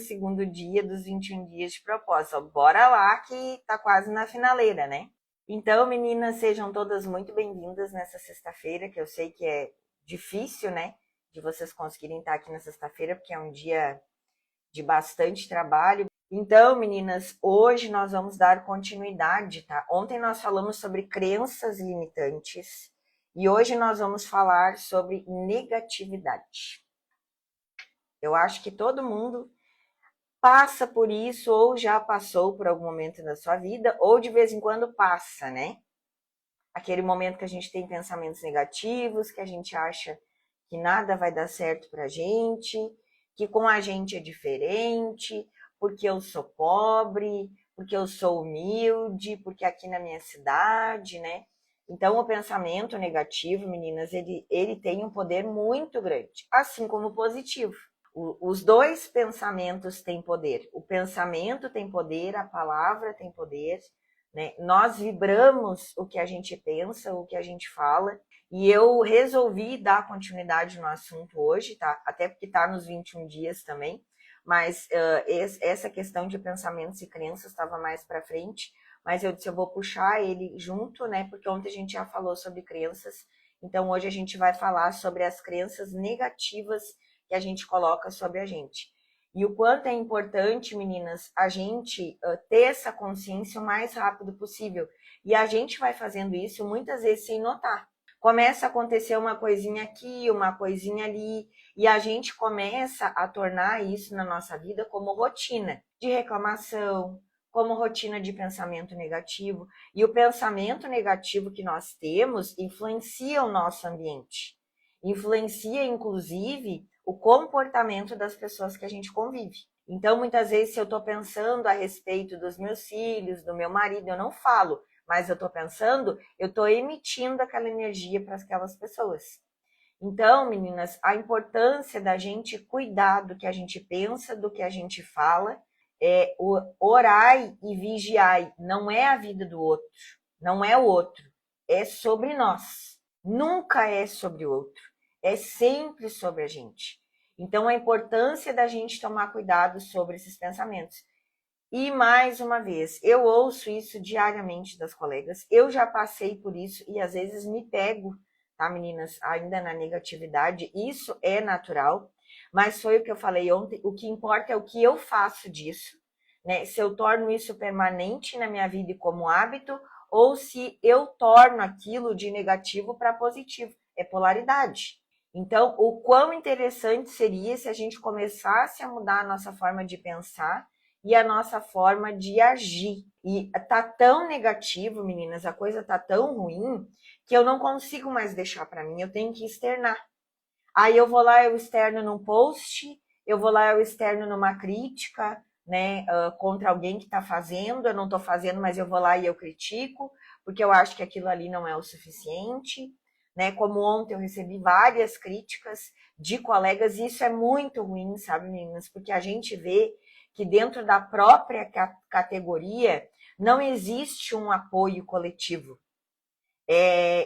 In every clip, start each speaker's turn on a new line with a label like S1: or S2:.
S1: segundo dia dos 21 dias de propósito. Bora lá que tá quase na finaleira, né? Então, meninas, sejam todas muito bem-vindas nessa sexta-feira, que eu sei que é difícil, né? De vocês conseguirem estar aqui na sexta-feira, porque é um dia de bastante trabalho. Então, meninas, hoje nós vamos dar continuidade, tá? Ontem nós falamos sobre crenças limitantes e hoje nós vamos falar sobre negatividade. Eu acho que todo mundo passa por isso ou já passou por algum momento da sua vida ou de vez em quando passa, né? Aquele momento que a gente tem pensamentos negativos, que a gente acha que nada vai dar certo pra gente, que com a gente é diferente, porque eu sou pobre, porque eu sou humilde, porque aqui na minha cidade, né? Então, o pensamento negativo, meninas, ele tem um poder muito grande, assim como o positivo. Os dois pensamentos têm poder. O pensamento tem poder, a palavra tem poder, né? Nós vibramos o que a gente pensa, o que a gente fala. E eu resolvi dar continuidade no assunto hoje, tá? Até porque tá nos 21 dias também. Mas essa questão de pensamentos e crenças estava mais para frente. Mas eu disse, eu vou puxar ele junto, né? Porque ontem a gente já falou sobre crenças. Então hoje a gente vai falar sobre as crenças negativas que a gente coloca sobre a gente. E o quanto é importante, meninas, a gente ter essa consciência o mais rápido possível. E a gente vai fazendo isso muitas vezes sem notar. Começa a acontecer uma coisinha aqui, uma coisinha ali, e a gente começa a tornar isso na nossa vida como rotina de reclamação, como rotina de pensamento negativo. E o pensamento negativo que nós temos influencia o nosso ambiente. Influencia, inclusive, o comportamento das pessoas que a gente convive. Então, muitas vezes, se eu estou pensando a respeito dos meus filhos, do meu marido, eu não falo, mas eu estou pensando, eu estou emitindo aquela energia para aquelas pessoas. Então, meninas, a importância da gente cuidar do que a gente pensa, do que a gente fala, é orai e vigiai. Não é a vida do outro, não é o outro, é sobre nós. Nunca é sobre o outro, é sempre sobre a gente. Então, a importância da gente tomar cuidado sobre esses pensamentos. E mais uma vez, eu ouço isso diariamente das colegas, eu já passei por isso e às vezes me pego, tá, meninas, ainda na negatividade, isso é natural, mas foi o que eu falei ontem, o que importa é o que eu faço disso, né? Se eu torno isso permanente na minha vida e como hábito, ou se eu torno aquilo de negativo para positivo, é polaridade. Então, o quão interessante seria se a gente começasse a mudar a nossa forma de pensar e a nossa forma de agir. E tá tão negativo, meninas, a coisa tá tão ruim, que eu não consigo mais deixar para mim, eu tenho que externar. Aí eu vou lá, eu externo num post, eu vou lá, eu externo numa crítica, né, contra alguém que tá fazendo, eu não tô fazendo, mas eu vou lá e eu critico, porque eu acho que aquilo ali não é o suficiente, né, como ontem eu recebi várias críticas de colegas, e isso é muito ruim, sabe, meninas, porque a gente vê que dentro da própria categoria não existe um apoio coletivo.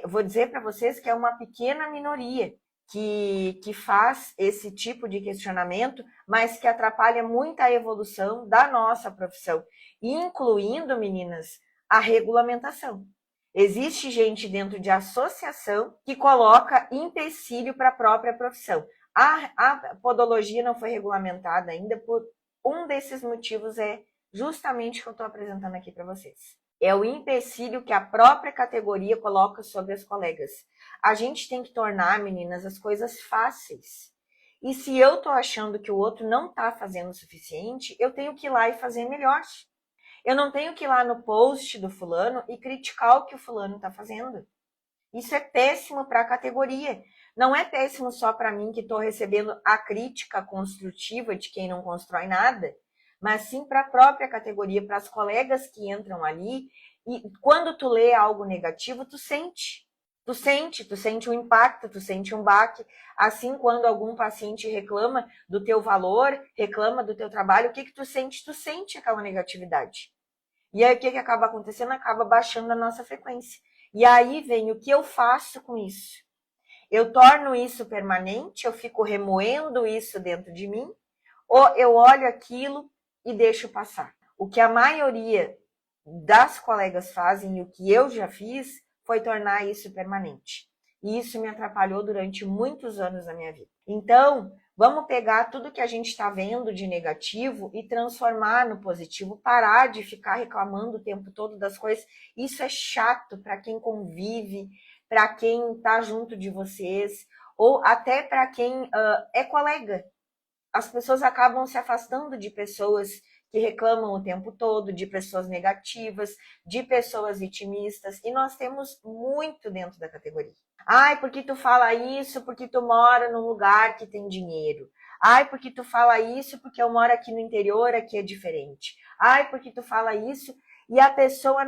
S1: Eu vou dizer para vocês que é uma pequena minoria que faz esse tipo de questionamento, mas que atrapalha muito a evolução da nossa profissão, incluindo, meninas, a regulamentação. Existe gente dentro de associação que coloca empecilho para a própria profissão. A podologia não foi regulamentada ainda por um desses motivos, é justamente o que eu estou apresentando aqui para vocês. É o empecilho que a própria categoria coloca sobre as colegas. A gente tem que tornar, meninas, as coisas fáceis. E se eu tô achando que o outro não tá fazendo o suficiente, eu tenho que ir lá e fazer melhor. Eu não tenho que ir lá no post do fulano e criticar o que o fulano tá fazendo. Isso é péssimo para a categoria. Não é péssimo só para mim que estou recebendo a crítica construtiva de quem não constrói nada, mas sim para a própria categoria, para as colegas que entram ali. E quando tu lê algo negativo, tu sente um impacto, tu sente um baque. Assim, quando algum paciente reclama do teu valor, reclama do teu trabalho, o que tu sente? Tu sente aquela negatividade. E aí o que acaba acontecendo? Acaba baixando a nossa frequência. E aí vem o que eu faço com isso. Eu torno isso permanente, eu fico remoendo isso dentro de mim, ou eu olho aquilo e deixo passar. O que a maioria das colegas fazem e o que eu já fiz foi tornar isso permanente. E isso me atrapalhou durante muitos anos da minha vida. Então, vamos pegar tudo que a gente está vendo de negativo e transformar no positivo, parar de ficar reclamando o tempo todo das coisas. Isso é chato para quem convive, para quem está junto de vocês, ou até para quem é colega. As pessoas acabam se afastando de pessoas que reclamam o tempo todo, de pessoas negativas, de pessoas vitimistas, e nós temos muito dentro da categoria. Ai, porque tu fala isso, porque tu mora num lugar que tem dinheiro. Ai, porque tu fala isso, porque eu moro aqui no interior, aqui é diferente. Ai, porque tu fala isso, e a pessoa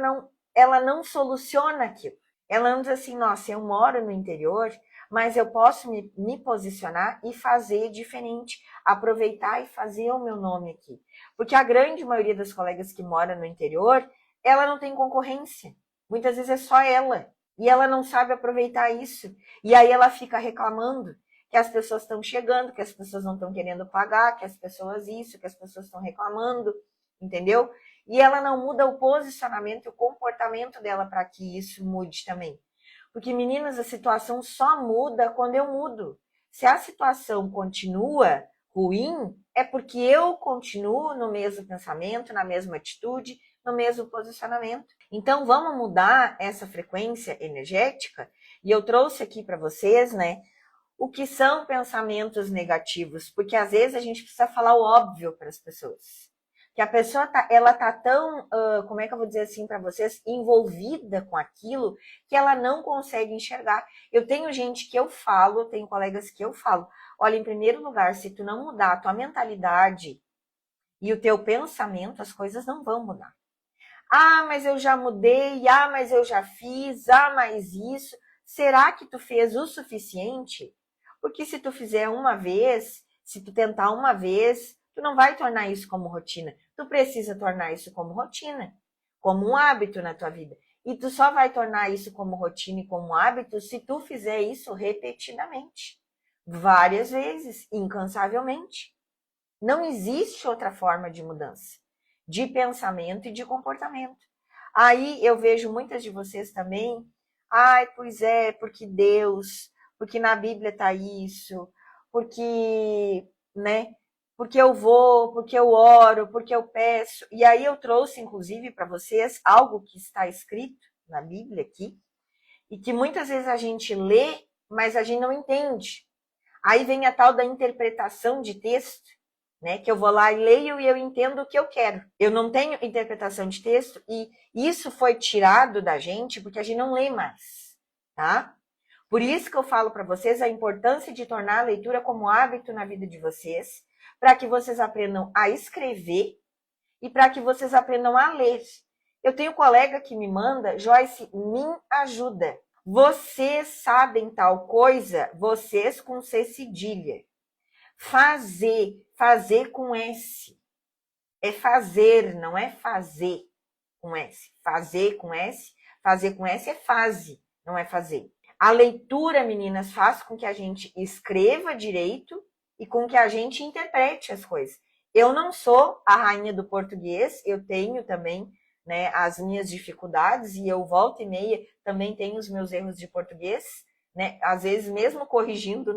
S1: ela não soluciona aquilo. Ela não diz assim, nossa, eu moro no interior, mas eu posso me posicionar e fazer diferente, aproveitar e fazer o meu nome aqui. Porque a grande maioria das colegas que moram no interior, ela não tem concorrência. Muitas vezes é só ela. E ela não sabe aproveitar isso. E aí ela fica reclamando que as pessoas estão chegando, que as pessoas não estão querendo pagar, que as pessoas isso, que as pessoas estão reclamando, entendeu? E ela não muda o posicionamento e o comportamento dela para que isso mude também. Porque, meninas, a situação só muda quando eu mudo. Se a situação continua ruim, é porque eu continuo no mesmo pensamento, na mesma atitude, no mesmo posicionamento. Então, vamos mudar essa frequência energética. E eu trouxe aqui para vocês, né, o que são pensamentos negativos. Porque, às vezes, a gente precisa falar o óbvio para as pessoas. Que a pessoa ela tá tão, como é que eu vou dizer assim para vocês, envolvida com aquilo, que ela não consegue enxergar. Eu tenho gente que eu falo, tenho colegas que eu falo, olha, em primeiro lugar, se tu não mudar a tua mentalidade e o teu pensamento, as coisas não vão mudar. Ah, mas eu já mudei, ah, mas eu já fiz, ah, mas isso. Será que tu fez o suficiente? Porque se tu fizer uma vez, se tu tentar uma vez, tu não vai tornar isso como rotina. Tu precisa tornar isso como rotina, como um hábito na tua vida. E tu só vai tornar isso como rotina e como hábito se tu fizer isso repetidamente, várias vezes, incansavelmente. Não existe outra forma de mudança, de pensamento e de comportamento. Aí eu vejo muitas de vocês também, ai, pois é, porque Deus, porque na Bíblia tá isso, porque, né, porque eu vou, porque eu oro, porque eu peço. E aí eu trouxe, inclusive, para vocês algo que está escrito na Bíblia aqui, e que muitas vezes a gente lê, mas a gente não entende. Aí vem a tal da interpretação de texto, né? Que eu vou lá e leio e eu entendo o que eu quero. Eu não tenho interpretação de texto e isso foi tirado da gente porque a gente não lê mais, tá? Por isso que eu falo para vocês a importância de tornar a leitura como hábito na vida de vocês, para que vocês aprendam a escrever e para que vocês aprendam a ler. Eu tenho um colega que me manda, Joyce, me ajuda. Vocês sabem tal coisa? Vocês com C cedilha. Fazer com S. É fazer, não é fazer com S. Fazer com S é fase, não é fazer. A leitura, meninas, faz com que a gente escreva direito e com que a gente interprete as coisas. Eu não sou a rainha do português, eu tenho também, né, as minhas dificuldades e eu volta e meia também tenho os meus erros de português, né? Às vezes mesmo corrigindo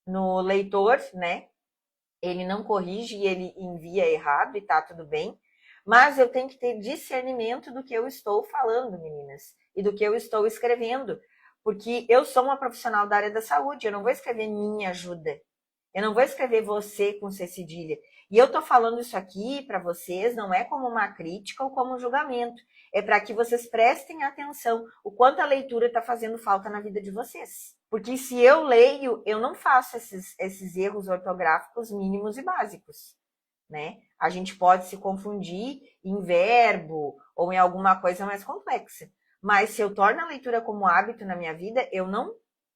S1: no leitor, né? Ele não corrige e ele envia errado e tá tudo bem. Mas eu tenho que ter discernimento do que eu estou falando, meninas, e do que eu estou escrevendo. Porque eu sou uma profissional da área da saúde, eu não vou escrever minha ajuda. Eu não vou escrever você com C cedilha. E eu tô falando isso aqui para vocês, não é como uma crítica ou como um julgamento. É para que vocês prestem atenção o quanto a leitura está fazendo falta na vida de vocês. Porque se eu leio, eu não faço esses erros ortográficos mínimos e básicos, né? A gente pode se confundir em verbo ou em alguma coisa mais complexa. Mas se eu torno a leitura como hábito na minha vida, eu não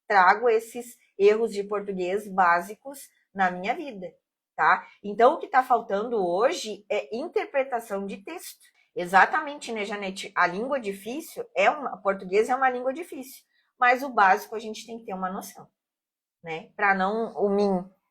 S1: trago esses erros de português básicos na minha vida, tá? Então, o que está faltando hoje é interpretação de texto. Exatamente, né, Janete? A língua difícil, português é uma língua difícil, mas o básico a gente tem que ter uma noção, né? Para não,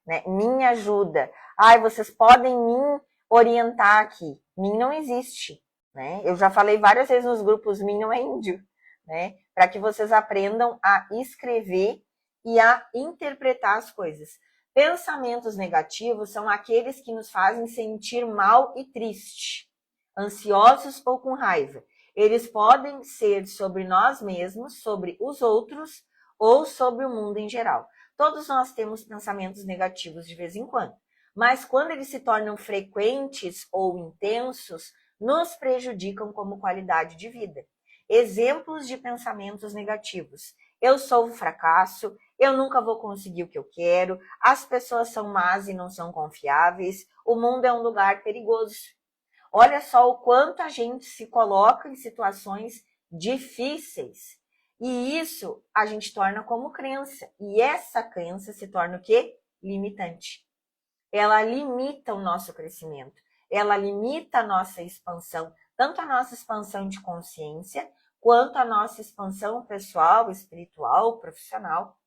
S1: né? Mim ajuda. Ai, vocês podem me orientar aqui. Mim não existe, né? Eu já falei várias vezes nos grupos, mim não é índio, né? Para que vocês aprendam a escrever e a interpretar as coisas. Pensamentos negativos são aqueles que nos fazem sentir mal e triste, ansiosos ou com raiva. Eles podem ser sobre nós mesmos, sobre os outros ou sobre o mundo em geral. Todos nós temos pensamentos negativos de vez em quando, mas quando eles se tornam frequentes ou intensos, nos prejudicam como qualidade de vida. Exemplos de pensamentos negativos: eu sou um fracasso, eu nunca vou conseguir o que eu quero, as pessoas são más e não são confiáveis, o mundo é um lugar perigoso. Olha só o quanto a gente se coloca em situações difíceis. E isso a gente torna como crença. E essa crença se torna o quê? Limitante. Ela limita o nosso crescimento. Ela limita a nossa expansão, tanto a nossa expansão de consciência, quanto a nossa expansão pessoal, espiritual, profissional,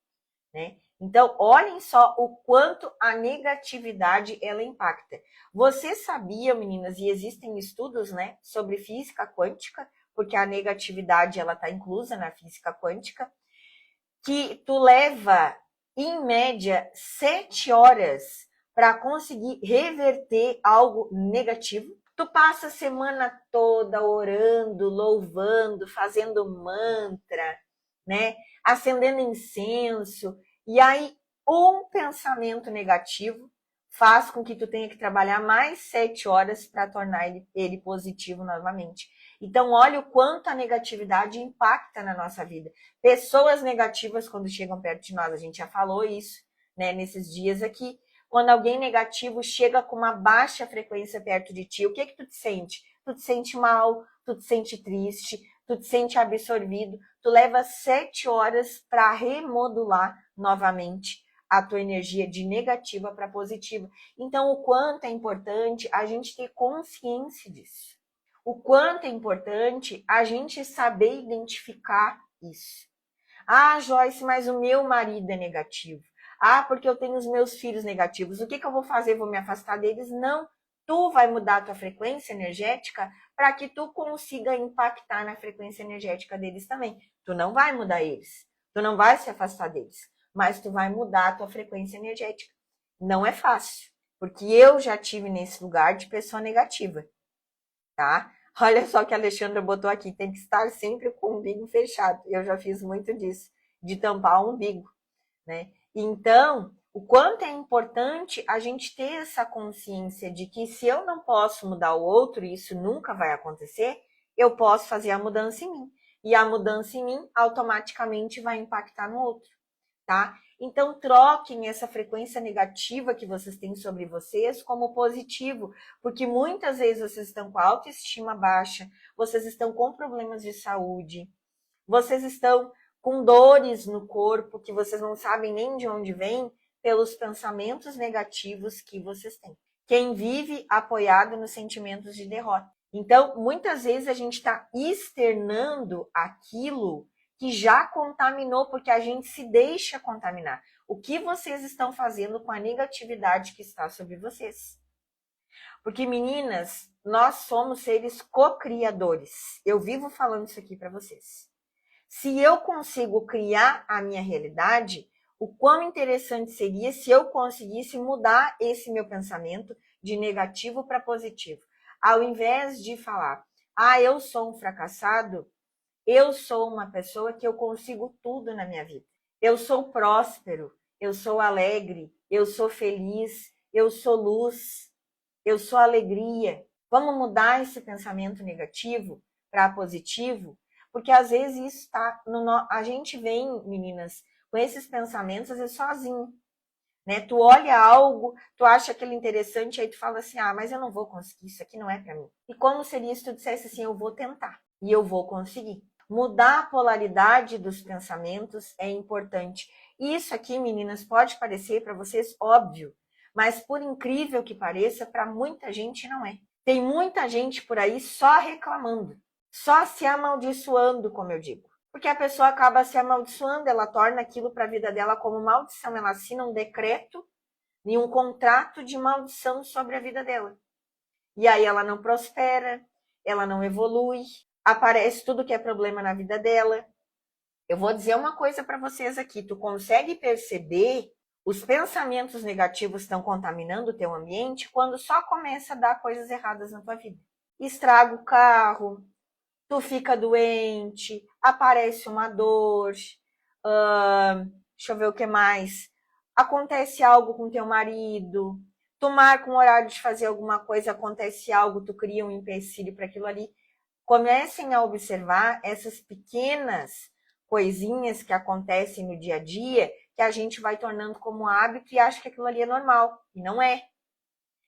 S1: né? Então, olhem só o quanto a negatividade ela impacta. Você sabia, meninas, e existem estudos, né, sobre física quântica, porque a negatividade ela está inclusa na física quântica, que tu leva, em média, 7 horas para conseguir reverter algo negativo? Tu passa a semana toda orando, louvando, fazendo mantra, né? Acendendo incenso, e aí um pensamento negativo faz com que tu tenha que trabalhar mais 7 horas para tornar ele positivo novamente. Então, olha o quanto a negatividade impacta na nossa vida. Pessoas negativas, quando chegam perto de nós, a gente já falou isso, né, nesses dias aqui. Quando alguém negativo chega com uma baixa frequência perto de ti, o que tu te sente? Tu te sente mal, tu te sente triste, tu te sente absorvido, tu leva 7 horas para remodular novamente a tua energia de negativa para positiva. Então, o quanto é importante a gente ter consciência disso. O quanto é importante a gente saber identificar isso. Ah, Joyce, mas o meu marido é negativo. Ah, porque eu tenho os meus filhos negativos. O que eu vou fazer? Vou me afastar deles? Não. Tu vai mudar a tua frequência energética para que tu consiga impactar na frequência energética deles também. Tu não vai mudar eles. Tu não vai se afastar deles. Mas tu vai mudar a tua frequência energética. Não é fácil. Porque eu já tive nesse lugar de pessoa negativa. Tá? Olha só que a Alexandra botou aqui, tem que estar sempre com o umbigo fechado. Eu já fiz muito disso, de tampar o umbigo, né? Então, o quanto é importante a gente ter essa consciência de que se eu não posso mudar o outro, e isso nunca vai acontecer, eu posso fazer a mudança em mim. E a mudança em mim automaticamente vai impactar no outro, tá? Então, troquem essa frequência negativa que vocês têm sobre vocês como positivo, porque muitas vezes vocês estão com a autoestima baixa, vocês estão com problemas de saúde, vocês estão com dores no corpo que vocês não sabem nem de onde vem pelos pensamentos negativos que vocês têm. Quem vive apoiado nos sentimentos de derrota. Então, muitas vezes a gente está externando aquilo que já contaminou, porque a gente se deixa contaminar. O que vocês estão fazendo com a negatividade que está sobre vocês? Porque, meninas, nós somos seres co-criadores. Eu vivo falando isso aqui para vocês. Se eu consigo criar a minha realidade, o quão interessante seria se eu conseguisse mudar esse meu pensamento de negativo para positivo. Ao invés de falar, eu sou um fracassado, eu sou uma pessoa que eu consigo tudo na minha vida. Eu sou próspero, eu sou alegre, eu sou feliz, eu sou luz, eu sou alegria. Vamos mudar esse pensamento negativo para positivo? Porque às vezes isso está a gente vem, meninas, com esses pensamentos às vezes sozinho, né? Tu olha algo, tu acha aquele interessante, aí tu fala assim, mas eu não vou conseguir, isso aqui não é para mim. E como seria se tu dissesse assim, eu vou tentar e eu vou conseguir? Mudar a polaridade dos pensamentos é importante. Isso aqui, meninas, pode parecer para vocês óbvio, mas por incrível que pareça, para muita gente não é. Tem muita gente por aí só reclamando, só se amaldiçoando, como eu digo. Porque a pessoa acaba se amaldiçoando, ela torna aquilo para a vida dela como maldição, ela assina um decreto, em um contrato de maldição sobre a vida dela. E aí ela não prospera, ela não evolui, aparece tudo que é problema na vida dela. Eu vou dizer uma coisa para vocês aqui, tu consegue perceber os pensamentos negativos estão contaminando o teu ambiente quando só começa a dar coisas erradas na tua vida. Estraga o carro, tu fica doente, aparece uma dor, deixa eu ver o que mais, acontece algo com teu marido, tu marca um horário de fazer alguma coisa, acontece algo, tu cria um empecilho para aquilo ali. Comecem a observar essas pequenas coisinhas que acontecem no dia a dia, que a gente vai tornando como hábito e acha que aquilo ali é normal. E não é.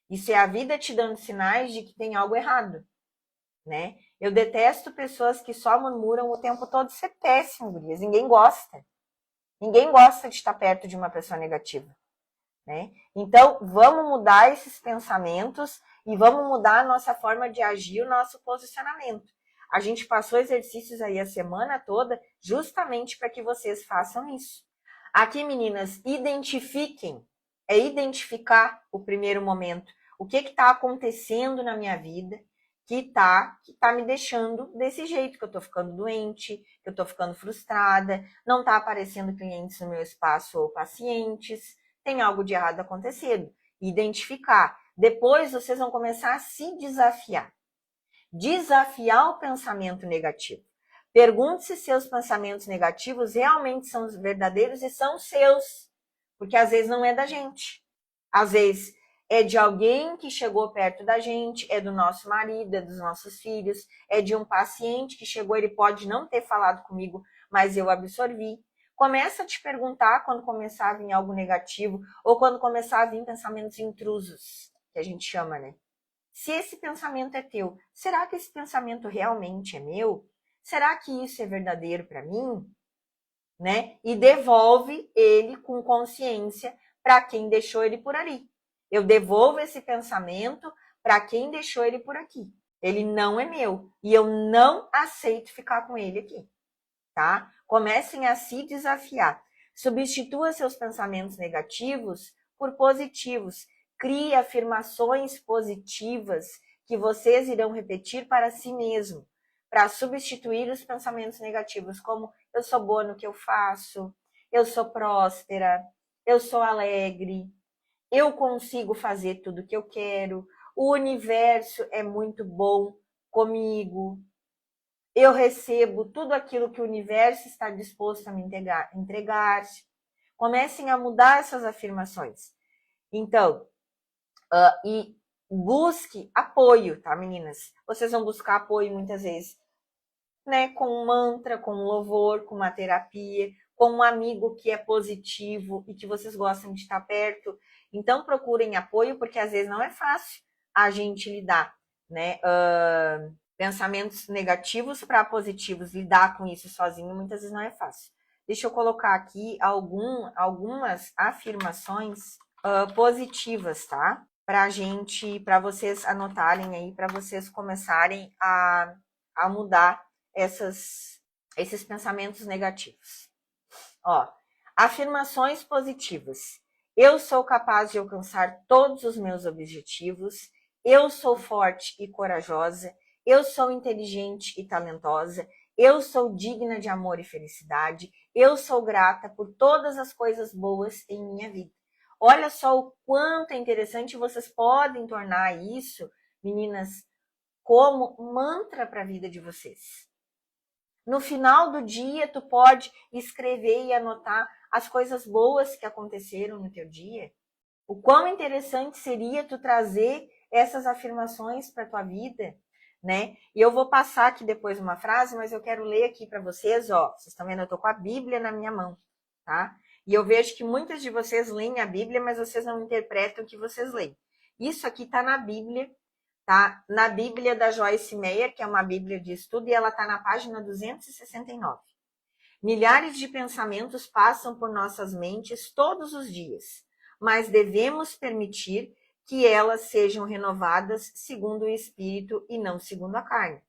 S1: Isso é a vida te dando sinais de que tem algo errado, né? Eu detesto pessoas que só murmuram o tempo todo. Isso é péssimo, gurias. Ninguém gosta. Ninguém gosta de estar perto de uma pessoa negativa, né? Então, vamos mudar esses pensamentos e vamos mudar a nossa forma de agir, o nosso posicionamento. A gente passou exercícios aí a semana toda justamente para que vocês façam isso. Aqui, meninas, identifiquem. É identificar o primeiro momento. O que está acontecendo na minha vida que tá me deixando desse jeito, que eu tô ficando doente, que eu tô ficando frustrada, não tá aparecendo clientes no meu espaço ou pacientes, tem algo de errado acontecendo. Identificar. Depois vocês vão começar a se desafiar. Desafiar o pensamento negativo. Pergunte se seus pensamentos negativos realmente são verdadeiros e são seus. Porque às vezes não é da gente. Às vezes é de alguém que chegou perto da gente, é do nosso marido, é dos nossos filhos, é de um paciente que chegou, ele pode não ter falado comigo, mas eu absorvi. Começa a te perguntar quando começar a vir algo negativo ou quando começar a vir pensamentos intrusos, que a gente chama, né? Se esse pensamento é teu, será que esse pensamento realmente é meu? Será que isso é verdadeiro para mim? Né? E devolve ele com consciência para quem deixou ele por ali. Eu devolvo esse pensamento para quem deixou ele por aqui. Ele não é meu e eu não aceito ficar com ele aqui, tá? Comecem a se desafiar. Substitua seus pensamentos negativos por positivos. Crie afirmações positivas que vocês irão repetir para si mesmo, para substituir os pensamentos negativos, como eu sou boa no que eu faço, eu sou próspera, eu sou alegre, eu consigo fazer tudo o que eu quero, o universo é muito bom comigo, eu recebo tudo aquilo que o universo está disposto a me entregar. Comecem a mudar essas afirmações. Então, e busque apoio, tá, meninas? Vocês vão buscar apoio muitas vezes, né, com um mantra, com um louvor, com uma terapia, com um amigo que é positivo e que vocês gostam de estar perto. Então, procurem apoio, porque às vezes não é fácil a gente lidar, né? Pensamentos negativos para positivos, lidar com isso sozinho muitas vezes não é fácil. Deixa eu colocar aqui algumas afirmações positivas, tá? Para vocês anotarem aí, para vocês começarem a mudar esses pensamentos negativos. Ó, afirmações positivas. Eu sou capaz de alcançar todos os meus objetivos. Eu sou forte e corajosa. Eu sou inteligente e talentosa. Eu sou digna de amor e felicidade. Eu sou grata por todas as coisas boas em minha vida. Olha só o quanto é interessante, vocês podem tornar isso, meninas, como mantra para a vida de vocês. No final do dia, tu pode escrever e anotar as coisas boas que aconteceram no teu dia. O quão interessante seria tu trazer essas afirmações para tua vida, né? E eu vou passar aqui depois uma frase, mas eu quero ler aqui para vocês, ó. Vocês estão vendo, eu tô com a Bíblia na minha mão, tá? E eu vejo que muitas de vocês leem a Bíblia, mas vocês não interpretam o que vocês leem. Isso aqui tá na Bíblia, tá? Na Bíblia da Joyce Meyer, que é uma Bíblia de estudo, e ela tá na página 269. Milhares de pensamentos passam por nossas mentes todos os dias, mas devemos permitir que elas sejam renovadas segundo o Espírito e não segundo a carne.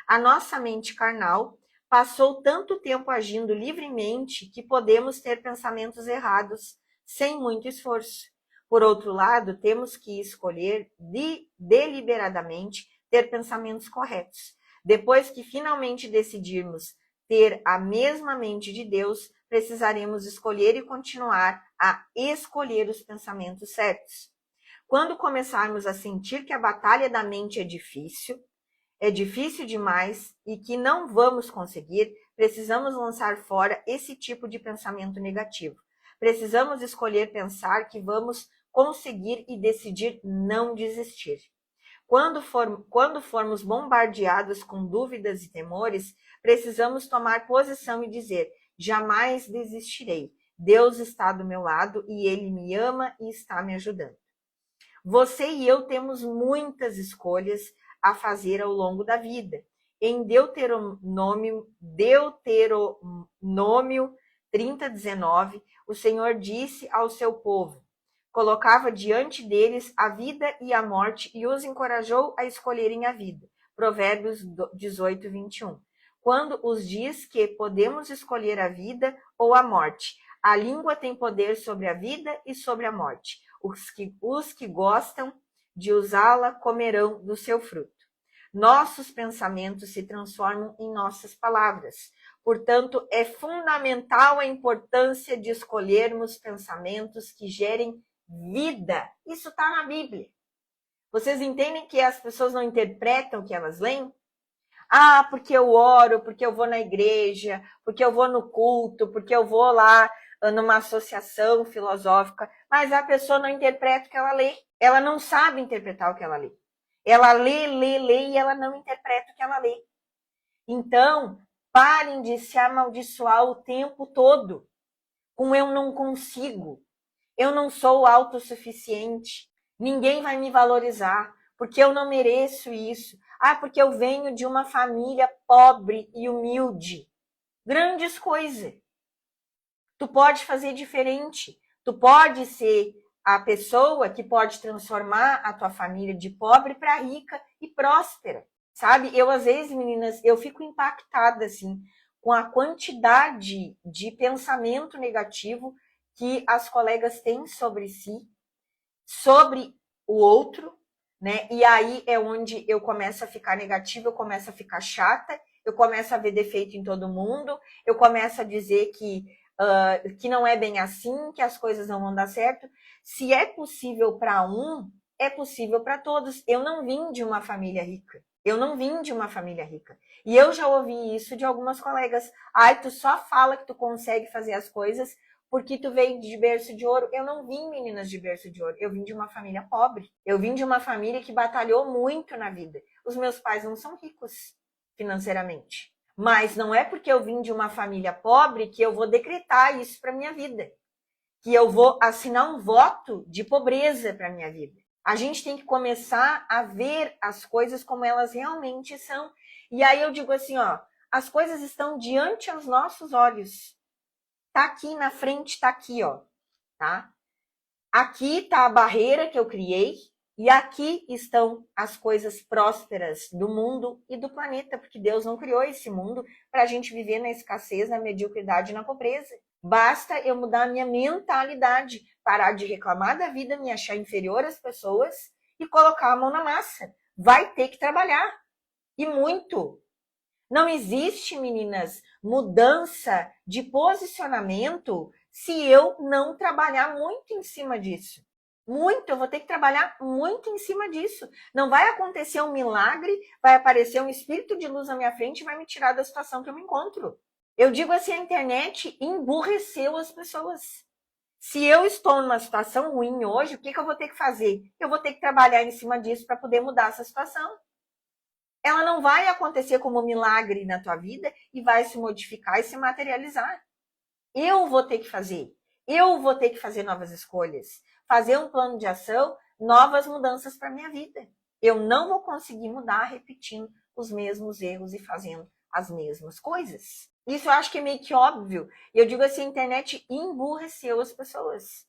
S1: A nossa mente carnal passou tanto tempo agindo livremente que podemos ter pensamentos errados sem muito esforço. Por outro lado, temos que escolher deliberadamente ter pensamentos corretos. Depois que finalmente decidirmos ter a mesma mente de Deus, precisaremos escolher e continuar a escolher os pensamentos certos. Quando começarmos a sentir que a batalha da mente é difícil demais e que não vamos conseguir, precisamos lançar fora esse tipo de pensamento negativo. Precisamos escolher pensar que vamos conseguir e decidir não desistir. Quando formos bombardeados com dúvidas e temores, precisamos tomar posição e dizer: jamais desistirei. Deus está do meu lado e Ele me ama e está me ajudando. Você e eu temos muitas escolhas a fazer ao longo da vida. Em Deuteronômio 30:19, o Senhor disse ao seu povo: colocava diante deles a vida e a morte e os encorajou a escolherem a vida. Provérbios 18:21. Quando os diz que podemos escolher a vida ou a morte. A língua tem poder sobre a vida e sobre a morte. Os que gostam de usá-la comerão do seu fruto. Nossos pensamentos se transformam em nossas palavras. Portanto, é fundamental a importância de escolhermos pensamentos que gerem vida. Isso está na Bíblia. Vocês entendem que as pessoas não interpretam o que elas leem? Ah, porque eu oro, porque eu vou na igreja, porque eu vou no culto, porque eu vou lá numa associação filosófica, mas a pessoa não interpreta o que ela lê. Ela não sabe interpretar o que ela lê. Ela lê e ela não interpreta o que ela lê. Então, parem de se amaldiçoar o tempo todo com eu não consigo. Eu não sou autossuficiente. Ninguém vai me valorizar, porque eu não mereço isso. Ah, porque eu venho de uma família pobre e humilde. Grandes coisas. Tu pode fazer diferente. Tu pode ser a pessoa que pode transformar a tua família de pobre para rica e próspera. Sabe? Eu, às vezes, meninas, eu fico impactada, assim, com a quantidade de pensamento negativo que as colegas têm sobre si, sobre o outro, né? E aí é onde eu começo a ficar negativa, eu começo a ficar chata, eu começo a ver defeito em todo mundo, eu começo a dizer que não é bem assim, que as coisas não vão dar certo. Se é possível para um, é possível para todos. Eu não vim de uma família rica. Eu não vim de uma família rica. E eu já ouvi isso de algumas colegas. Ai, tu só fala que tu consegue fazer as coisas porque tu veio de berço de ouro. Eu não vim, meninas, de berço de ouro. Eu vim de uma família pobre. Eu vim de uma família que batalhou muito na vida. Os meus pais não são ricos financeiramente. Mas não é porque eu vim de uma família pobre que eu vou decretar isso para minha vida. Que eu vou assinar um voto de pobreza para minha vida. A gente tem que começar a ver as coisas como elas realmente são. E aí eu digo assim, ó, as coisas estão diante aos nossos olhos. Tá aqui na frente, tá aqui, ó, tá? Aqui tá a barreira que eu criei e aqui estão as coisas prósperas do mundo e do planeta, porque Deus não criou esse mundo para a gente viver na escassez, na mediocridade e na pobreza. Basta eu mudar a minha mentalidade, parar de reclamar da vida, me achar inferior às pessoas e colocar a mão na massa. Vai ter que trabalhar. E muito. Não existe, meninas, mudança de posicionamento se eu não trabalhar muito em cima disso. Muito, eu vou ter que trabalhar muito em cima disso. Não vai acontecer um milagre, vai aparecer um espírito de luz na minha frente e vai me tirar da situação que eu me encontro. Eu digo assim, a internet emburreceu as pessoas. Se eu estou numa situação ruim hoje, o que eu vou ter que fazer? Eu vou ter que trabalhar em cima disso para poder mudar essa situação. Ela não vai acontecer como um milagre na tua vida e vai se modificar e se materializar. Eu vou ter que fazer. Eu vou ter que fazer novas escolhas, fazer um plano de ação, novas mudanças para minha vida. Eu não vou conseguir mudar repetindo os mesmos erros e fazendo as mesmas coisas. Isso eu acho que é meio que óbvio. E eu digo assim, a internet emburreceu as pessoas.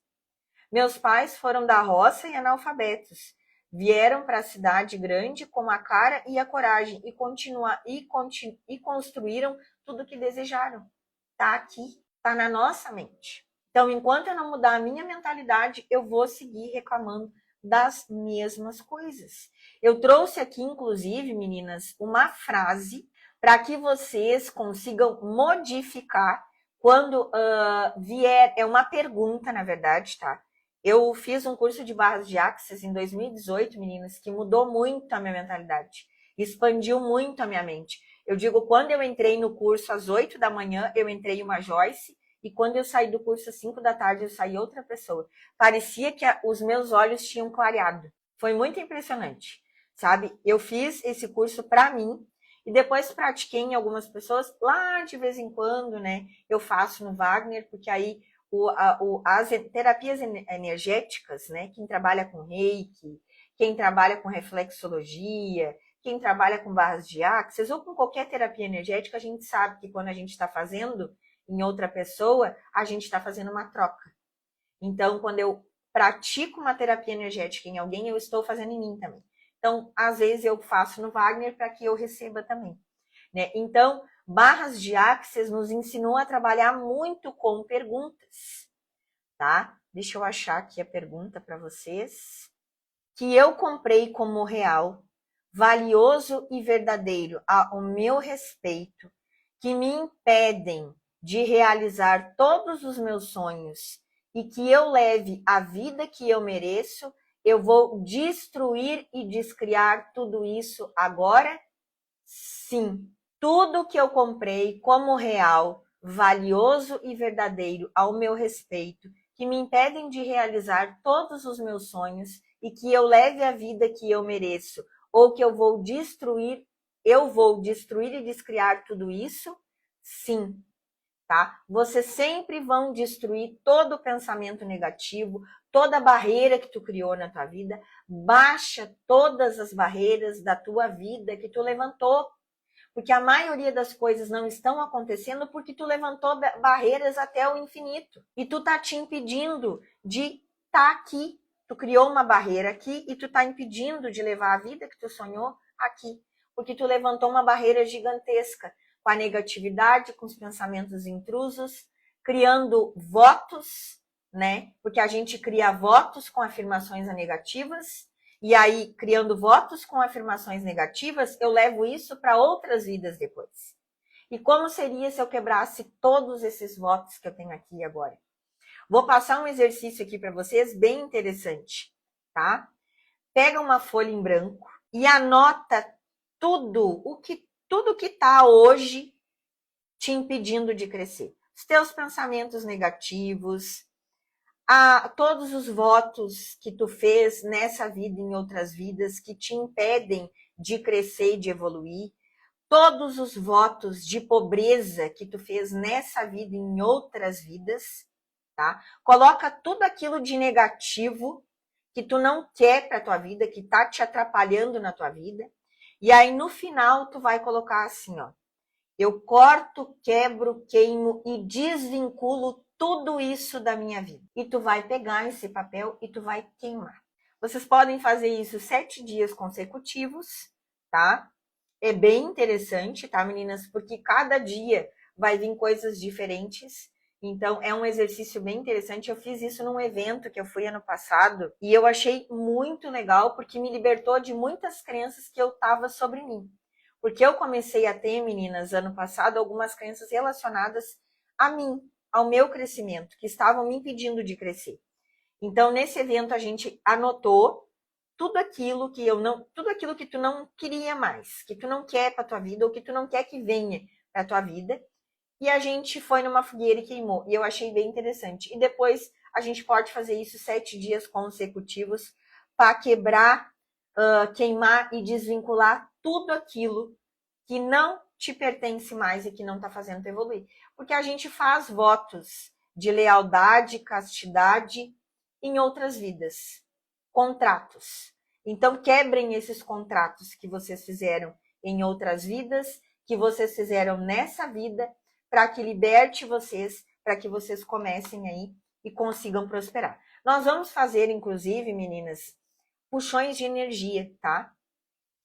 S1: Meus pais foram da roça e analfabetos. Vieram para a cidade grande com a cara e a coragem e construíram tudo o que desejaram. Está aqui, está na nossa mente. Então, enquanto eu não mudar a minha mentalidade, eu vou seguir reclamando das mesmas coisas. Eu trouxe aqui, inclusive, meninas, uma frase para que vocês consigam modificar quando vier. É uma pergunta, na verdade, tá? Eu fiz um curso de barras de Axis em 2018, meninas, que mudou muito a minha mentalidade, expandiu muito a minha mente. Eu digo, quando eu entrei no curso às 8 da manhã, eu entrei uma Joyce, e quando eu saí do curso às 5 da tarde, eu saí outra pessoa. Parecia que os meus olhos tinham clareado. Foi muito impressionante, sabe? Eu fiz esse curso para mim e depois pratiquei em algumas pessoas. Lá, de vez em quando, né? Eu faço no Wagner, porque aí as terapias energéticas, né? Quem trabalha com reiki, quem trabalha com reflexologia, quem trabalha com barras de axis ou com qualquer terapia energética, a gente sabe que quando a gente está fazendo em outra pessoa, a gente está fazendo uma troca. Então, quando eu pratico uma terapia energética em alguém, eu estou fazendo em mim também. Então, às vezes eu faço no Wagner para que eu receba também, né? Então, barras de axis nos ensinou a trabalhar muito com perguntas, tá? Deixa eu achar aqui a pergunta para vocês. Que eu comprei como real, valioso e verdadeiro ao meu respeito, que me impedem de realizar todos os meus sonhos e que eu leve a vida que eu mereço, eu vou destruir e descriar tudo isso agora? Sim. Tudo que eu comprei como real, valioso e verdadeiro ao meu respeito, que me impedem de realizar todos os meus sonhos e que eu leve a vida que eu mereço, ou que eu vou destruir e descriar tudo isso? Sim, tá? Vocês sempre vão destruir todo o pensamento negativo, toda barreira que tu criou na tua vida, baixa todas as barreiras da tua vida que tu levantou. Porque a maioria das coisas não estão acontecendo porque tu levantou barreiras até o infinito. E tu tá te impedindo de estar aqui. Tu criou uma barreira aqui e tu tá impedindo de levar a vida que tu sonhou aqui. Porque tu levantou uma barreira gigantesca com a negatividade, com os pensamentos intrusos, criando votos, né? Porque a gente cria votos com afirmações negativas. E aí, criando votos com afirmações negativas, eu levo isso para outras vidas depois. E como seria se eu quebrasse todos esses votos que eu tenho aqui agora? Vou passar um exercício aqui para vocês bem interessante, tá? Pega uma folha em branco e anota tudo que está hoje te impedindo de crescer. Os teus pensamentos negativos, todos os votos que tu fez nessa vida e em outras vidas que te impedem de crescer e de evoluir, todos os votos de pobreza que tu fez nessa vida e em outras vidas, tá? Coloca tudo aquilo de negativo que tu não quer para tua vida, que tá te atrapalhando na tua vida, e aí no final tu vai colocar assim, ó: eu corto, quebro, queimo e desvinculo tudo isso da minha vida. E tu vai pegar esse papel e tu vai queimar. Vocês podem fazer isso 7 dias consecutivos, tá? É bem interessante, tá, meninas? Porque cada dia vai vir coisas diferentes. Então, é um exercício bem interessante. Eu fiz isso num evento que eu fui ano passado e eu achei muito legal porque me libertou de muitas crenças que eu tava sobre mim. Porque eu comecei a ter, meninas, ano passado, algumas crenças relacionadas a mim, ao meu crescimento, que estavam me impedindo de crescer. Então, nesse evento, a gente anotou tudo aquilo que tu não queria mais, que tu não quer para tua vida, ou que tu não quer que venha para tua vida. E a gente foi numa fogueira e queimou. E eu achei bem interessante. E depois a gente pode fazer isso 7 dias consecutivos para quebrar, queimar e desvincular tudo aquilo que não te pertence mais e que não está fazendo tu evoluir. Porque a gente faz votos de lealdade, castidade em outras vidas. Contratos. Então, quebrem esses contratos que vocês fizeram em outras vidas, que vocês fizeram nessa vida, para que liberte vocês, para que vocês comecem aí e consigam prosperar. Nós vamos fazer, inclusive, meninas, puxões de energia, tá?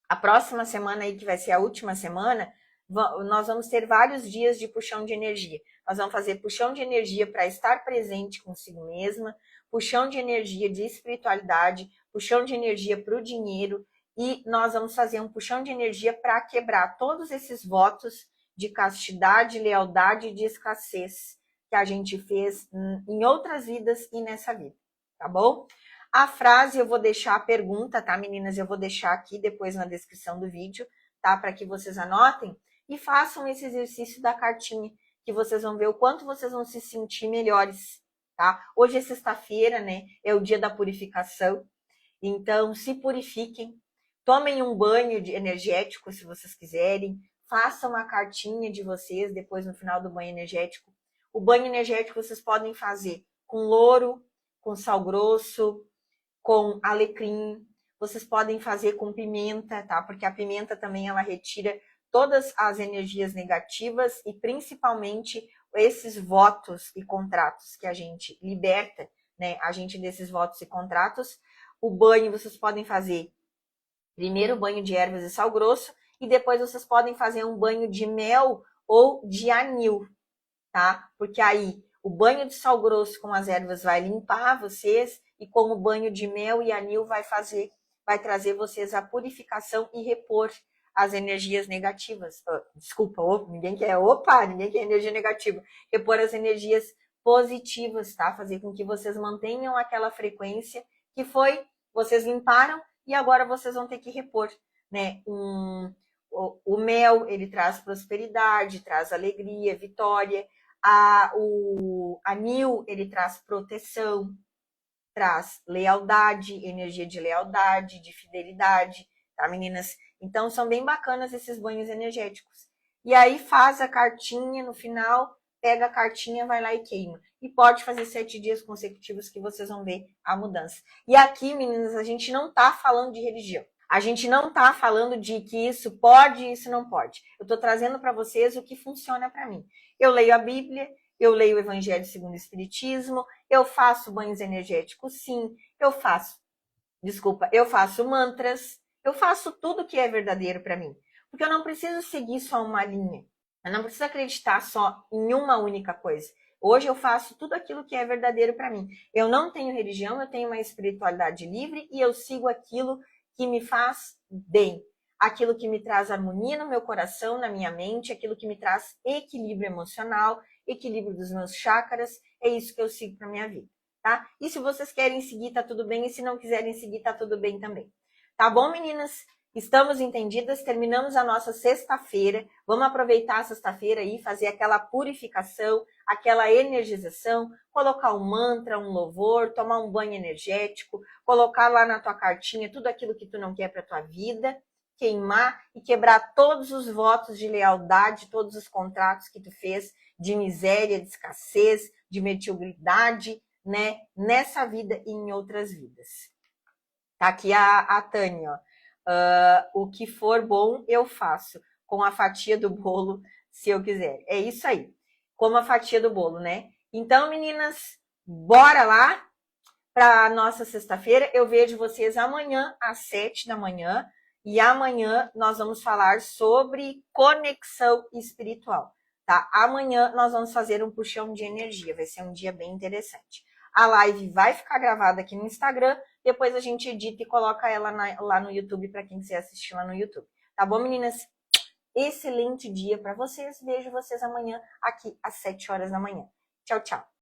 S1: A próxima semana aí, que vai ser a última semana, Nós vamos ter vários dias de puxão de energia. Nós vamos fazer puxão de energia para estar presente consigo mesma, puxão de energia de espiritualidade, puxão de energia para o dinheiro, e nós vamos fazer um puxão de energia para quebrar todos esses votos de castidade, lealdade e de escassez que a gente fez em outras vidas e nessa vida, tá bom? A frase eu vou deixar a pergunta, tá, meninas? Eu vou deixar aqui depois na descrição do vídeo, tá? Para que vocês anotem e façam esse exercício da cartinha, que vocês vão ver o quanto vocês vão se sentir melhores, tá? Hoje é sexta-feira, né? É o dia da purificação. Então, se purifiquem, tomem um banho energético, se vocês quiserem, façam a cartinha de vocês depois no final do banho energético. O banho energético vocês podem fazer com louro, com sal grosso, com alecrim, vocês podem fazer com pimenta, tá? Porque a pimenta também ela retira todas as energias negativas e principalmente esses votos e contratos que a gente liberta, né? A gente desses votos e contratos. O banho vocês podem fazer primeiro banho de ervas e sal grosso e depois vocês podem fazer um banho de mel ou de anil, tá? Porque aí o banho de sal grosso com as ervas vai limpar vocês e como o banho de mel e anil vai trazer vocês a purificação e repor as energias negativas. Desculpa, ninguém quer energia negativa. Repor as energias positivas, tá? Fazer com que vocês mantenham aquela frequência que vocês limparam e agora vocês vão ter que repor, né? O mel, ele traz prosperidade, traz alegria, vitória. O anil, ele traz proteção, traz lealdade, energia de lealdade, de fidelidade, tá, meninas? Então, são bem bacanas esses banhos energéticos. E aí, faz a cartinha no final, pega a cartinha, vai lá e queima. E pode fazer 7 dias consecutivos que vocês vão ver a mudança. E aqui, meninas, a gente não tá falando de religião. A gente não tá falando de que isso pode e isso não pode. Eu tô trazendo para vocês o que funciona para mim. Eu leio a Bíblia, eu leio o Evangelho segundo o Espiritismo, eu faço banhos energéticos, sim, eu faço mantras, eu faço tudo que é verdadeiro para mim. Porque eu não preciso seguir só uma linha. Eu não preciso acreditar só em uma única coisa. Hoje eu faço tudo aquilo que é verdadeiro para mim. Eu não tenho religião, eu tenho uma espiritualidade livre e eu sigo aquilo que me faz bem. Aquilo que me traz harmonia no meu coração, na minha mente, aquilo que me traz equilíbrio emocional, equilíbrio dos meus chakras, é isso que eu sigo para minha vida, tá? E se vocês querem seguir, tá tudo bem, e se não quiserem seguir, tá tudo bem também. Tá bom, meninas? Estamos entendidas, terminamos a nossa sexta-feira, vamos aproveitar a sexta-feira aí, fazer aquela purificação, aquela energização, colocar um mantra, um louvor, tomar um banho energético, colocar lá na tua cartinha tudo aquilo que tu não quer para tua vida, queimar e quebrar todos os votos de lealdade, todos os contratos que tu fez de miséria, de escassez, de mediocridade, né? Nessa vida e em outras vidas. Tá aqui a Tânia, ó. O que for bom eu faço, com a fatia do bolo, se eu quiser. É isso aí, como a fatia do bolo, né? Então, meninas, bora lá para a nossa sexta-feira. Eu vejo vocês amanhã às 7 da manhã. E amanhã nós vamos falar sobre conexão espiritual, tá? Amanhã nós vamos fazer um puxão de energia, vai ser um dia bem interessante. A live vai ficar gravada aqui no Instagram, depois a gente edita e coloca ela lá no YouTube para quem quiser assistir lá no YouTube. Tá bom, meninas? Excelente dia para vocês. Vejo vocês amanhã aqui às 7 horas da manhã. Tchau, tchau.